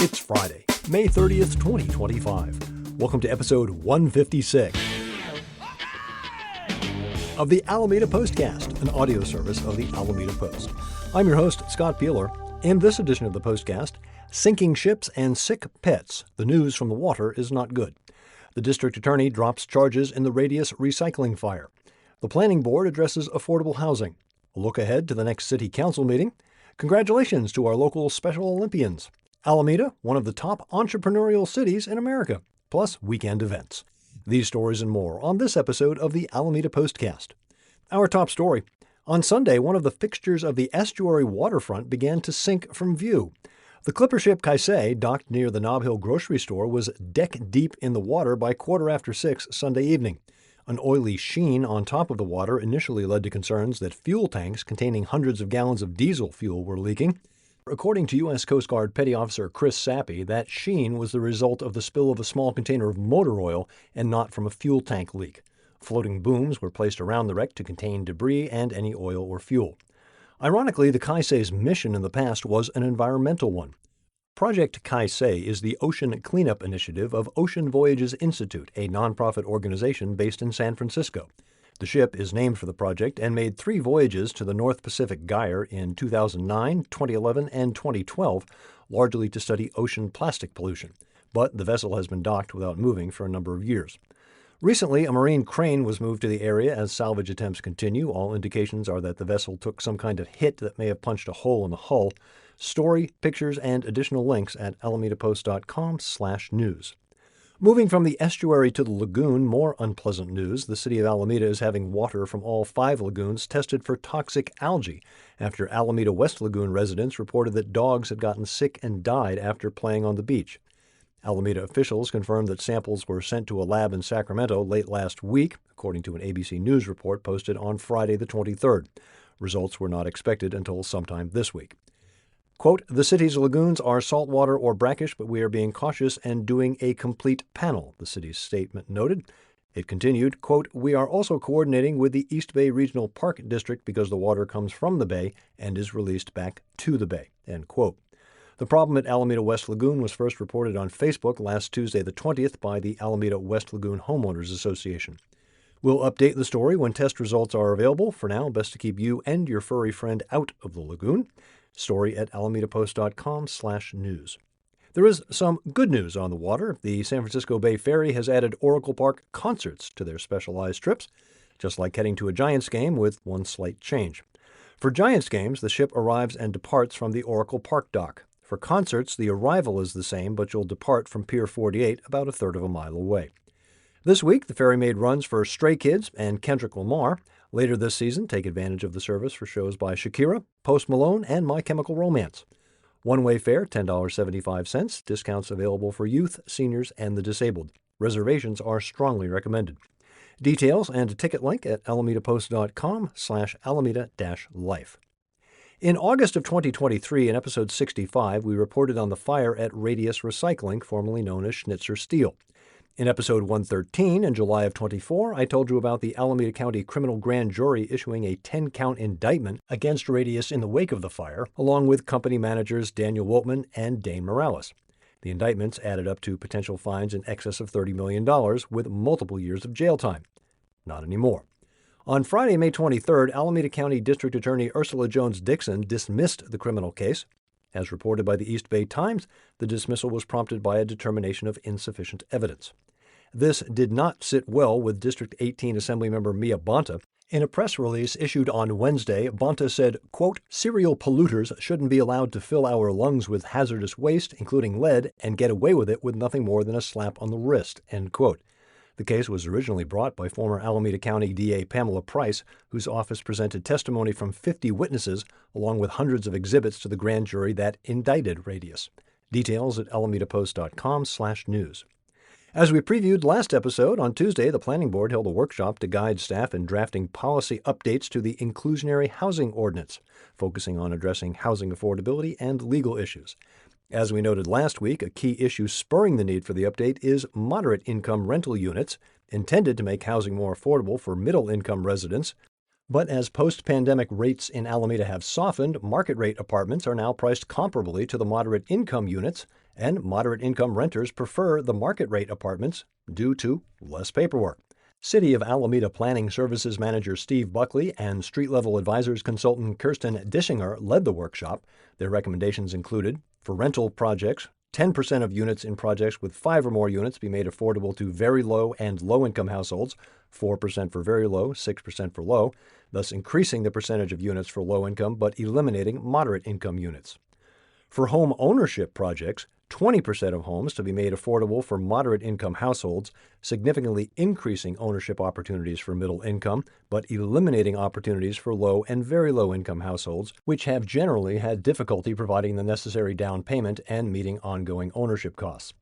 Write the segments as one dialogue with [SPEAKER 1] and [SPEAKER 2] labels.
[SPEAKER 1] It's Friday, May 30th, 2025. Welcome to episode 156 of the Alameda Postcast, an audio service of the Alameda Post. I'm your host, Scott Peeler. In this edition of the Postcast, sinking ships and sick pets. The news from the water is not good. The district attorney drops charges in the Radius recycling fire. The planning board addresses affordable housing. A look ahead to the next city council meeting. Congratulations to our local Special Olympians. Alameda, one of the top entrepreneurial cities in America, plus weekend events. These stories and more on this episode of the Alameda Postcast. Our top story. On Sunday, one of the fixtures of the estuary waterfront began to sink from view. The clipper ship Kaisei, docked near the Nob Hill grocery store, was deck deep in the water by 6:15 Sunday evening. An oily sheen on top of the water initially led to concerns that fuel tanks containing hundreds of gallons of diesel fuel were leaking. According to U.S. Coast Guard Petty Officer Chris Sappy, that sheen was the result of the spill of a small container of motor oil and not from a fuel tank leak. Floating booms were placed around the wreck to contain debris and any oil or fuel. Ironically, the Kaisei's mission in the past was an environmental one. Project Kaisei is the ocean cleanup initiative of Ocean Voyages Institute, a nonprofit organization based in San Francisco. The ship is named for the project and made 3 voyages to the North Pacific Gyre in 2009, 2011, and 2012, largely to study ocean plastic pollution. But the vessel has been docked without moving for a number of years. Recently, a marine crane was moved to the area as salvage attempts continue. All indications are that the vessel took some kind of hit that may have punched a hole in the hull. Story, pictures, and additional links at alamedapost.com/news. Moving from the estuary to the lagoon, more unpleasant news. The city of Alameda is having water from all 5 lagoons tested for toxic algae after Alameda West Lagoon residents reported that dogs had gotten sick and died after playing on the beach. Alameda officials confirmed that samples were sent to a lab in Sacramento late last week, according to an ABC News report posted on Friday the 23rd. Results were not expected until sometime this week. Quote, "The city's lagoons are saltwater or brackish, but we are being cautious and doing a complete panel," the city's statement noted. It continued, quote, "We are also coordinating with the East Bay Regional Park District because the water comes from the bay and is released back to the bay," end quote. The problem at Alameda West Lagoon was first reported on Facebook last Tuesday the 20th by the Alameda West Lagoon Homeowners Association. We'll update the story when test results are available. For now, best to keep you and your furry friend out of the lagoon. Story at alamedapost.com/news. There is some good news on the water. The San Francisco Bay Ferry has added Oracle Park concerts to their specialized trips, just like heading to a Giants game with one slight change. For Giants games, the ship arrives and departs from the Oracle Park dock. For concerts, the arrival is the same, but you'll depart from Pier 48 about 1/3 of a mile away. This week, the ferry made runs for Stray Kids and Kendrick Lamar. Later this season, take advantage of the service for shows by Shakira, Post Malone, and My Chemical Romance. One-way fare, $10.75. Discounts available for youth, seniors, and the disabled. Reservations are strongly recommended. Details and a ticket link at alamedapost.com/alameda-life. In August of 2023, in episode 65, we reported on the fire at Radius Recycling, formerly known as Schnitzer Steel. In episode 113, in July of 24, I told you about the Alameda County criminal grand jury issuing a 10-count indictment against Radius in the wake of the fire, along with company managers Daniel Woltman and Dane Morales. The indictments added up to potential fines in excess of $30 million, with multiple years of jail time. Not anymore. On Friday, May 23rd, Alameda County District Attorney Ursula Jones Dixon dismissed the criminal case. As reported by the East Bay Times, the dismissal was prompted by a determination of insufficient evidence. This did not sit well with District 18 Assemblymember Mia Bonta. In a press release issued on Wednesday, Bonta said, quote, "Serial polluters shouldn't be allowed to fill our lungs with hazardous waste, including lead, and get away with it with nothing more than a slap on the wrist," end quote. The case was originally brought by former Alameda County DA Pamela Price, whose office presented testimony from 50 witnesses, along with hundreds of exhibits to the grand jury that indicted Radius. Details at alamedapost.com/news. As we previewed last episode, on Tuesday, the Planning Board held a workshop to guide staff in drafting policy updates to the Inclusionary Housing Ordinance, focusing on addressing housing affordability and legal issues. As we noted last week, a key issue spurring the need for the update is moderate-income rental units, intended to make housing more affordable for middle-income residents. But as post-pandemic rates in Alameda have softened, market-rate apartments are now priced comparably to the moderate-income units, and moderate-income renters prefer the market-rate apartments due to less paperwork. City of Alameda Planning Services Manager Steve Buckley and street-level advisors consultant Kirsten Dischinger led the workshop. Their recommendations included, for rental projects, 10% of units in projects with 5 or more units be made affordable to very low and low-income households, 4% for very low, 6% for low, thus increasing the percentage of units for low-income but eliminating moderate-income units. For home ownership projects, 20% of homes to be made affordable for moderate-income households, significantly increasing ownership opportunities for middle-income, but eliminating opportunities for low and very low-income households, which have generally had difficulty providing the necessary down payment and meeting ongoing ownership costs.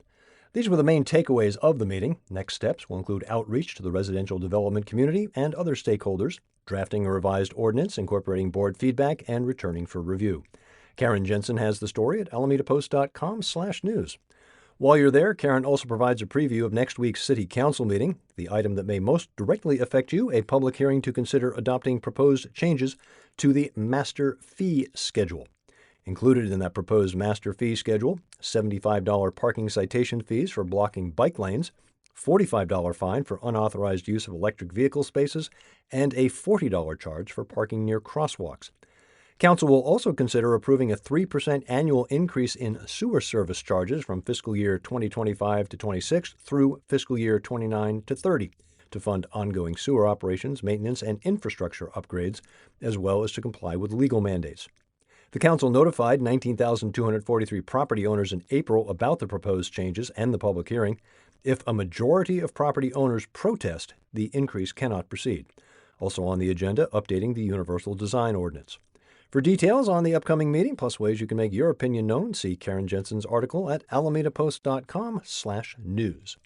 [SPEAKER 1] These were the main takeaways of the meeting. Next steps will include outreach to the residential development community and other stakeholders, drafting a revised ordinance incorporating board feedback, and returning for review. Karen Jensen has the story at alamedapost.com/news. While you're there, Karen also provides a preview of next week's City Council meeting, the item that may most directly affect you, a public hearing to consider adopting proposed changes to the master fee schedule. Included in that proposed master fee schedule, $75 parking citation fees for blocking bike lanes, $45 fine for unauthorized use of electric vehicle spaces, and a $40 charge for parking near crosswalks. Council will also consider approving a 3% annual increase in sewer service charges from fiscal year 2025 to 26 through fiscal year 29 to 30 to fund ongoing sewer operations, maintenance, and infrastructure upgrades, as well as to comply with legal mandates. The Council notified 19,243 property owners in April about the proposed changes and the public hearing. If a majority of property owners protest, the increase cannot proceed. Also on the agenda, updating the Universal Design Ordinance. For details on the upcoming meeting, plus ways you can make your opinion known, see Karen Jensen's article at alamedapost.com/news.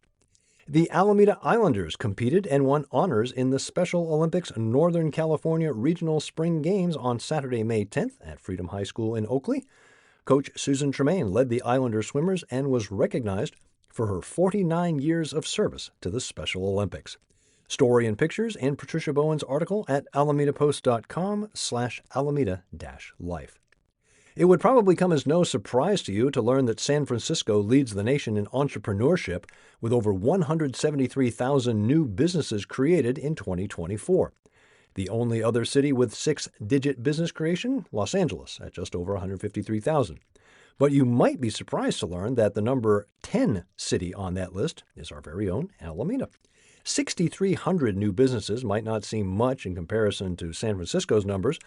[SPEAKER 1] The Alameda Islanders competed and won honors in the Special Olympics Northern California Regional Spring Games on Saturday, May 10th at Freedom High School in Oakley. Coach Susan Tremaine led the Islander swimmers and was recognized for her 49 years of service to the Special Olympics. Story and pictures in Patricia Bowen's article at alamedapost.com/Alameda-life. It would probably come as no surprise to you to learn that San Francisco leads the nation in entrepreneurship with over 173,000 new businesses created in 2024. The only other city with 6-digit business creation, Los Angeles, at just over 153,000. But you might be surprised to learn that the number 10 city on that list is our very own Alameda. 6,300 new businesses might not seem much in comparison to San Francisco's numbers,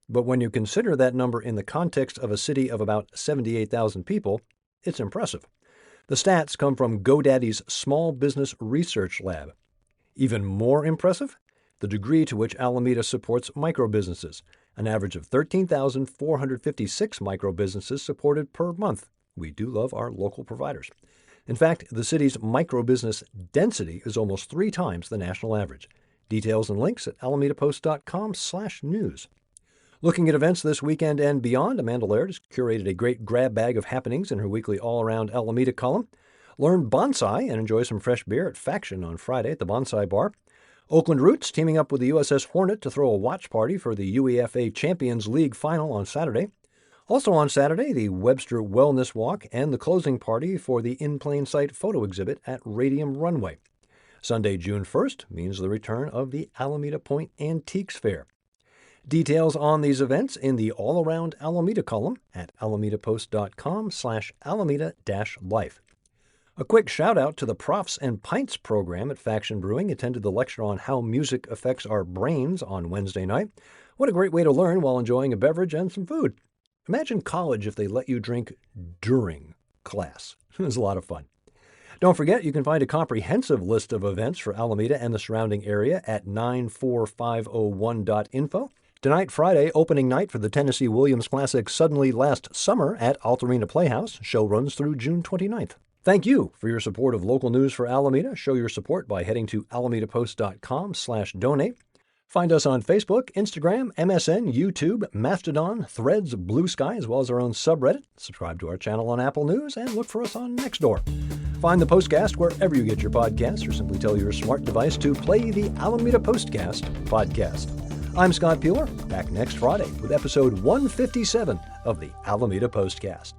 [SPEAKER 1] but when you consider that number in the context of a city of about 78,000 people, it's impressive. The stats come from GoDaddy's Small Business Research Lab. Even more impressive, the degree to which Alameda supports microbusinesses, an average of 13,456 microbusinesses supported per month. We do love our local providers. In fact, the city's microbusiness density is almost 3 times the national average. Details and links at alamedapost.com/news. Looking at events this weekend and beyond, Amanda Laird has curated a great grab bag of happenings in her weekly all-around Alameda column. Learn bonsai and enjoy some fresh beer at Faction on Friday at the Bonsai Bar. Oakland Roots teaming up with the USS Hornet to throw a watch party for the UEFA Champions League final on Saturday. Also on Saturday, the Webster Wellness Walk and the closing party for the In Plain Sight photo exhibit at Radium Runway. Sunday, June 1st, means the return of the Alameda Point Antiques Fair. Details on these events in the All Around Alameda column at alamedapost.com/Alameda-life. A quick shout-out to the Profs and Pints program at Faction Brewing attended the lecture on how music affects our brains on Wednesday night. What a great way to learn while enjoying a beverage and some food. Imagine college if they let you drink during class. It was a lot of fun. Don't forget, you can find a comprehensive list of events for Alameda and the surrounding area at 94501.info. Tonight, Friday, opening night for the Tennessee Williams Classic Suddenly Last Summer at Altarena Playhouse. Show runs through June 29th. Thank you for your support of local news for Alameda. Show your support by heading to alamedapost.com/donate. Find us on Facebook, Instagram, MSN, YouTube, Mastodon, Threads, Blue Sky, as well as our own subreddit. Subscribe to our channel on Apple News and look for us on Nextdoor. Find the Postcast wherever you get your podcasts, or simply tell your smart device to play the Alameda Postcast podcast. I'm Scott Peeler, back next Friday with episode 157 of the Alameda Postcast.